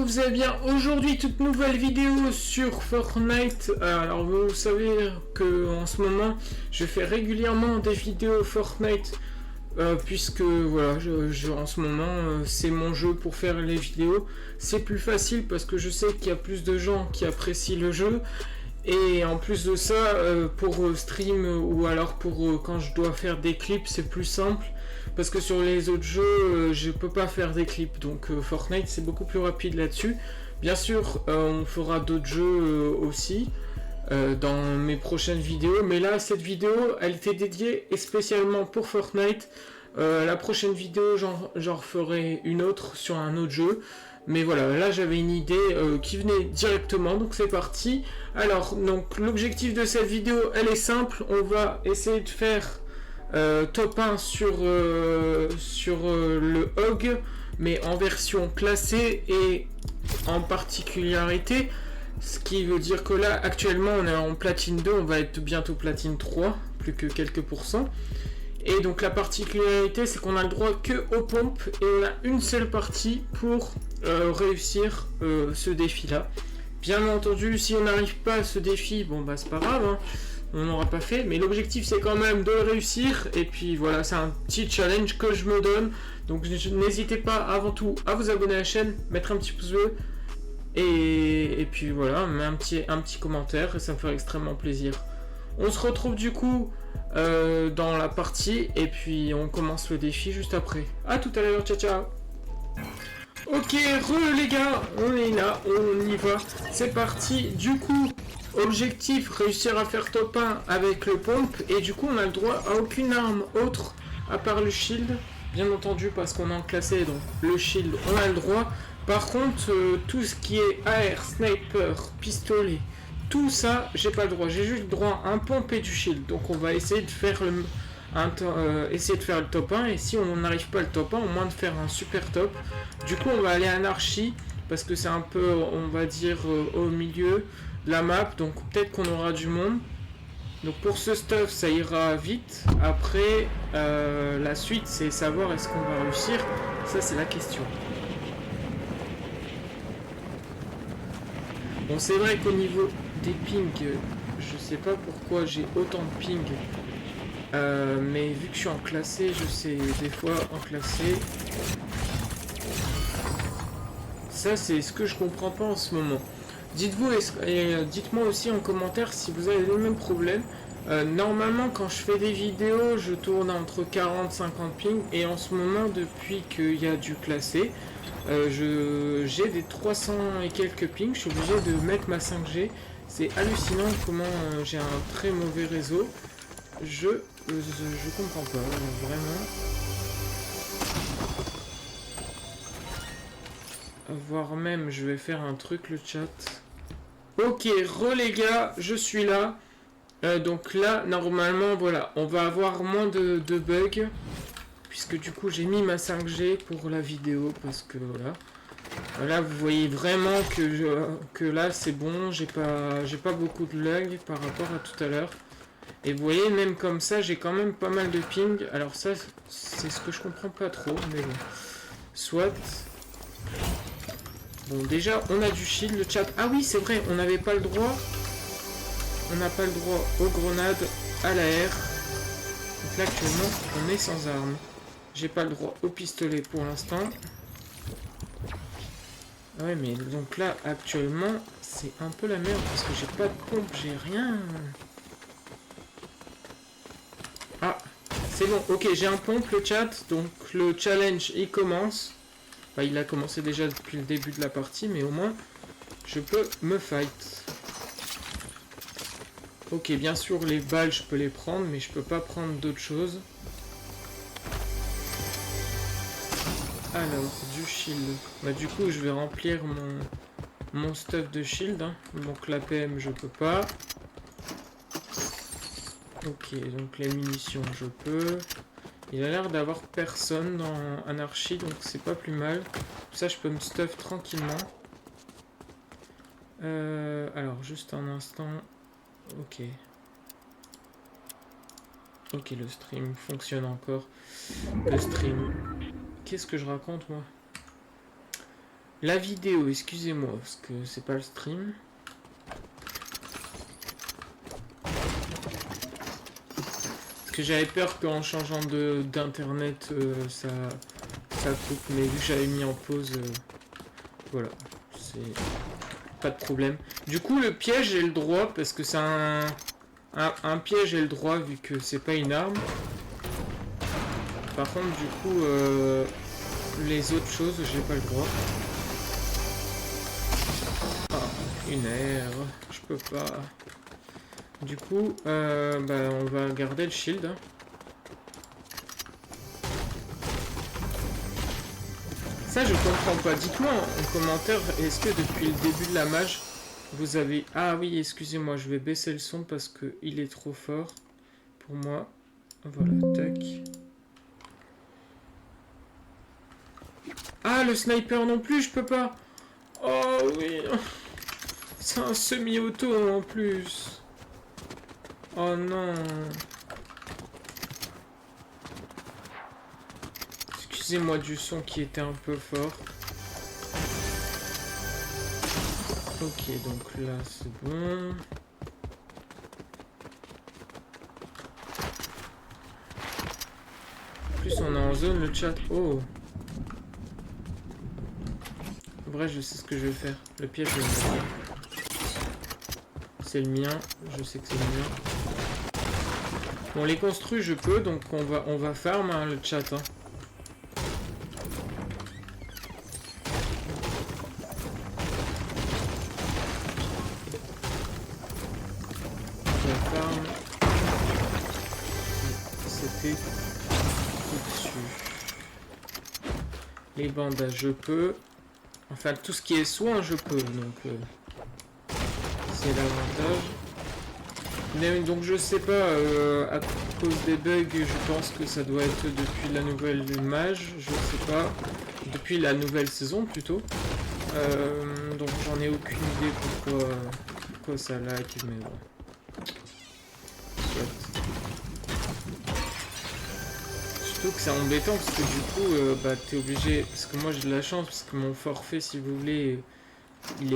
vous allez bien. Aujourd'hui, toute nouvelle vidéo sur Fortnite. Alors vous savez que en ce moment, je fais régulièrement des vidéos Fortnite. Puisque voilà, en ce moment, c'est mon jeu pour faire les vidéos. C'est plus facile parce que je sais qu'il y a plus de gens qui apprécient le jeu. Et en plus de ça, pour stream ou alors pour quand je dois faire des clips, c'est plus simple. Parce que sur les autres jeux, je peux pas faire des clips. Donc Fortnite, c'est beaucoup plus rapide là-dessus. Bien sûr, on fera d'autres jeux aussi dans mes prochaines vidéos. Mais là, cette vidéo, elle était dédiée et spécialement pour Fortnite. La prochaine vidéo, j'en referai une autre sur un autre jeu. Mais voilà, là j'avais une idée qui venait directement, donc c'est parti. Alors, donc l'objectif de cette vidéo, elle est simple. On va essayer de faire top 1 sur le Hog, mais en version classée et en particularité. Ce qui veut dire que là, actuellement, on est en platine 2, on va être bientôt platine 3, plus que quelques pourcents. Et donc la particularité, c'est qu'on a le droit que aux pompes et on a une seule partie pour réussir ce défi-là. Bien entendu, si on n'arrive pas à ce défi, bon bah c'est pas grave, hein, on n'aura pas fait. Mais l'objectif, c'est quand même de le réussir. Et puis voilà, c'est un petit challenge que je me donne. Donc n'hésitez pas avant tout à vous abonner à la chaîne, mettre un petit pouce bleu. Et puis voilà, un petit commentaire, et ça me ferait extrêmement plaisir. On se retrouve du coup dans la partie et puis on commence le défi juste après. A tout à l'heure, ciao ciao. Ok, les gars, on est là, on y va. C'est parti. Du coup, objectif, réussir à faire top 1 avec le pompe. Et du coup, on a le droit à aucune arme autre à part le shield. Bien entendu, parce qu'on est en classé, donc le shield, on a le droit. Par contre, tout ce qui est AR, sniper, pistolet, tout ça, j'ai pas le droit. J'ai juste le droit à un pompe et du shield. Donc on va essayer de faire le top 1. Et si on n'arrive pas le top 1, au moins de faire un super top. Du coup, on va aller à anarchie. Parce que c'est un peu, on va dire, au milieu de la map. Donc peut-être qu'on aura du monde. Donc pour ce stuff, ça ira vite. Après, la suite, c'est savoir est-ce qu'on va réussir. Ça, c'est la question. Bon, c'est vrai qu'au niveau des pings, je sais pas pourquoi j'ai autant de ping, mais vu que je suis en classé, je sais des fois en classé. Ça, c'est ce que je comprends pas en ce moment. Dites-vous et dites-moi aussi en commentaire si vous avez le même problème. Normalement, quand je fais des vidéos, je tourne entre 40 et 50 ping, et en ce moment, depuis qu'il y a du classé, j'ai des 300 et quelques pings. Je suis obligé de mettre ma 5G. C'est hallucinant comment j'ai un très mauvais réseau. Je comprends pas, vraiment. Voire même, je vais faire un truc, le chat. Ok, les gars, je suis là. Donc là, normalement, voilà, on va avoir moins de bugs. Puisque du coup, j'ai mis ma 5G pour la vidéo. Parce que voilà. Là, vous voyez vraiment que là, c'est bon. J'ai pas beaucoup de lag par rapport à tout à l'heure. Et vous voyez, même comme ça, j'ai quand même pas mal de ping. Alors ça, c'est ce que je comprends pas trop. Mais bon. Soit. Bon, déjà, on a du shield, le chat. Ah oui, c'est vrai, on n'avait pas le droit. On n'a pas le droit aux grenades, à l'air. Donc là, actuellement, on est sans armes. J'ai pas le droit au pistolet pour l'instant. Ouais, mais donc là, actuellement, c'est un peu la merde parce que j'ai pas de pompe, j'ai rien. Ah, c'est bon, ok, j'ai un pompe, le chat. Donc le challenge, il commence. Enfin, il a commencé déjà depuis le début de la partie, mais au moins, je peux me fight. Ok, bien sûr, les balles, je peux les prendre, mais je peux pas prendre d'autres choses. Alors, du shield. Bah, du coup, je vais remplir mon stuff de shield. Hein. Donc, la PM, je peux pas. Ok, donc les munitions, je peux. Il a l'air d'avoir personne dans Anarchy, donc c'est pas plus mal. Ça, je peux me stuff tranquillement. Alors, juste un instant. Ok. Ok, le stream fonctionne encore. Le stream. Qu'est-ce que je raconte, moi? La vidéo, excusez-moi, parce que c'est pas le stream. Parce que j'avais peur qu'en changeant d'internet, ça coupe. Mais vu que j'avais mis en pause, voilà. C'est pas de problème. Du coup, le piège, j'ai le droit, parce que c'est un piège, j'ai le droit, vu que c'est pas une arme. Par contre, du coup, les autres choses, j'ai pas le droit. Ah, une aire, je peux pas. Du coup, on va garder le shield. Ça, je comprends pas. Dites-moi en commentaire, est-ce que depuis le début de la mage, vous avez... Ah oui, excusez-moi, je vais baisser le son parce que il est trop fort pour moi. Voilà, tac. Ah, le sniper non plus, je peux pas. Oh oui. C'est un semi-auto en plus. Oh non. Excusez-moi du son qui était un peu fort. Ok, donc là c'est bon. En plus on est en zone le chat. Oh. En vrai je sais ce que je vais faire. Le piège je vais le faire. C'est le mien. Je sais que c'est le mien. Bon les construits je peux donc on va farm hein, le chat. Hein. Les bandages, je peux. Enfin, tout ce qui est soin, je peux. Donc, c'est l'avantage. Donc, je sais pas. À cause des bugs, je pense que ça doit être depuis la nouvelle mage. Je sais pas. Depuis la nouvelle saison, plutôt. Donc, j'en ai aucune idée pourquoi ça lag. Mais bon. Que c'est embêtant parce que du coup t'es obligé, parce que moi j'ai de la chance parce que mon forfait si vous voulez il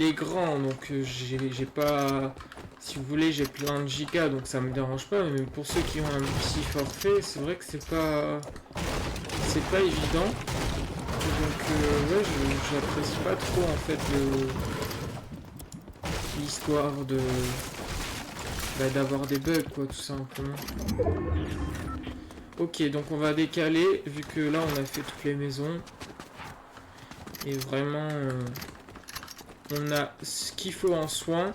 est grand donc j'ai pas, si vous voulez j'ai plein de gigas donc ça me dérange pas, mais pour ceux qui ont un petit forfait c'est vrai que c'est pas évident donc ouais j'apprécie pas trop en fait l'histoire de d'avoir des bugs quoi tout simplement. Ok donc on va décaler vu que là on a fait toutes les maisons et vraiment on a ce qu'il faut en soins.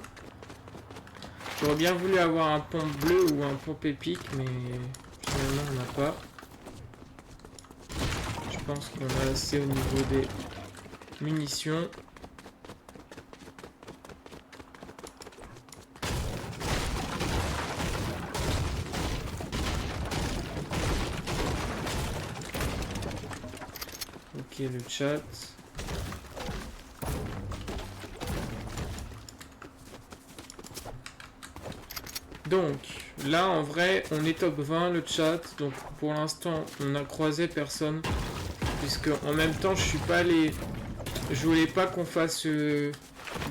J'aurais bien voulu avoir un pompe bleu ou un pompe épique mais finalement on n'a pas. Je pense qu'on a assez au niveau des munitions. Ok, le chat. Donc, là, en vrai, on est top 20, le chat. Donc, pour l'instant, on a croisé personne. Puisque, en même temps, je suis pas allé... Je voulais pas qu'on fasse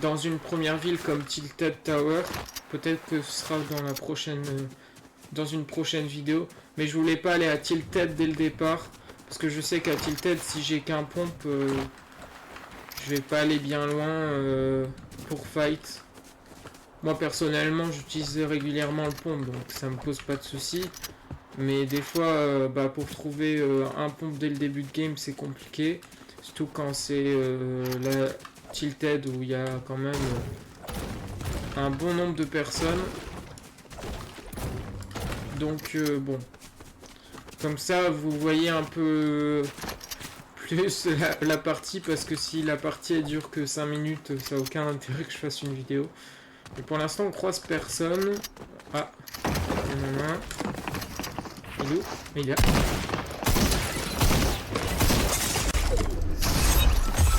dans une première ville comme Tilted Tower. Peut-être que ce sera dans la prochaine... dans une prochaine vidéo. Mais je voulais pas aller à Tilted dès le départ. Parce que je sais qu'à Tilted, si j'ai qu'un pompe, je vais pas aller bien loin pour fight. Moi personnellement, j'utilise régulièrement le pompe, donc ça me pose pas de soucis. Mais des fois, pour trouver un pompe dès le début de game, c'est compliqué. Surtout quand c'est la Tilted où il y a quand même un bon nombre de personnes. Donc bon. Comme ça, vous voyez un peu plus la partie, parce que si la partie elle dure que 5 minutes, ça n'a aucun intérêt que je fasse une vidéo. Et pour l'instant, on croise personne. Ah, il y en a un. Il est où? Il est là.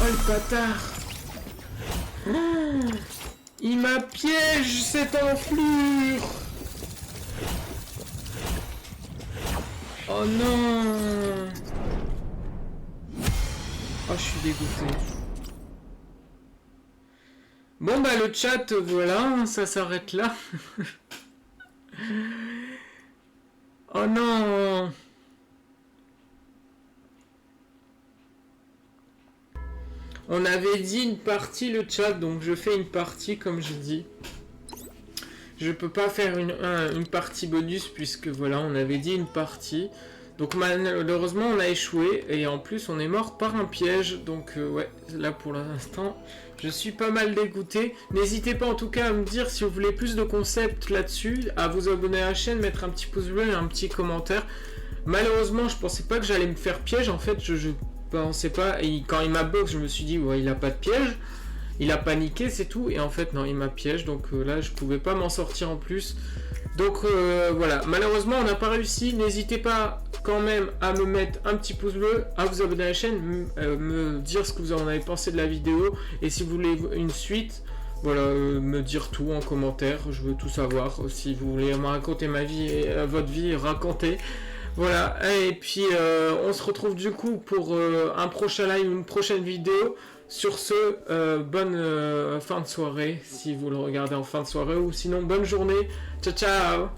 Oh le bâtard! Oh, il m'a piège cette enflure! Oh non! Oh, je suis dégoûté. Bon bah le chat, voilà, ça s'arrête là. Oh non. On avait dit une partie le chat, donc je fais une partie comme j'ai dit. Je peux pas faire une partie bonus puisque voilà, on avait dit une partie. Donc malheureusement on a échoué et en plus on est mort par un piège. Donc ouais, là pour l'instant je suis pas mal dégoûté. N'hésitez pas en tout cas à me dire si vous voulez plus de concepts là-dessus, à vous abonner à la chaîne, mettre un petit pouce bleu et un petit commentaire. Malheureusement je pensais pas que j'allais me faire piège, en fait je pensais pas, et quand il m'a box je me suis dit ouais il a pas de piège. Il a paniqué, c'est tout. Et en fait, non, il m'a piège. Donc là, je pouvais pas m'en sortir en plus. Donc voilà. Malheureusement, on n'a pas réussi. N'hésitez pas quand même à me mettre un petit pouce bleu, à vous abonner à la chaîne, me dire ce que vous en avez pensé de la vidéo. Et si vous voulez une suite, voilà, me dire tout en commentaire. Je veux tout savoir. Si vous voulez me raconter ma vie et votre vie, raconter. Voilà. Et puis, on se retrouve du coup pour un prochain live, une prochaine vidéo. Sur ce, bonne fin de soirée, si vous le regardez en fin de soirée, ou sinon bonne journée. Ciao, ciao.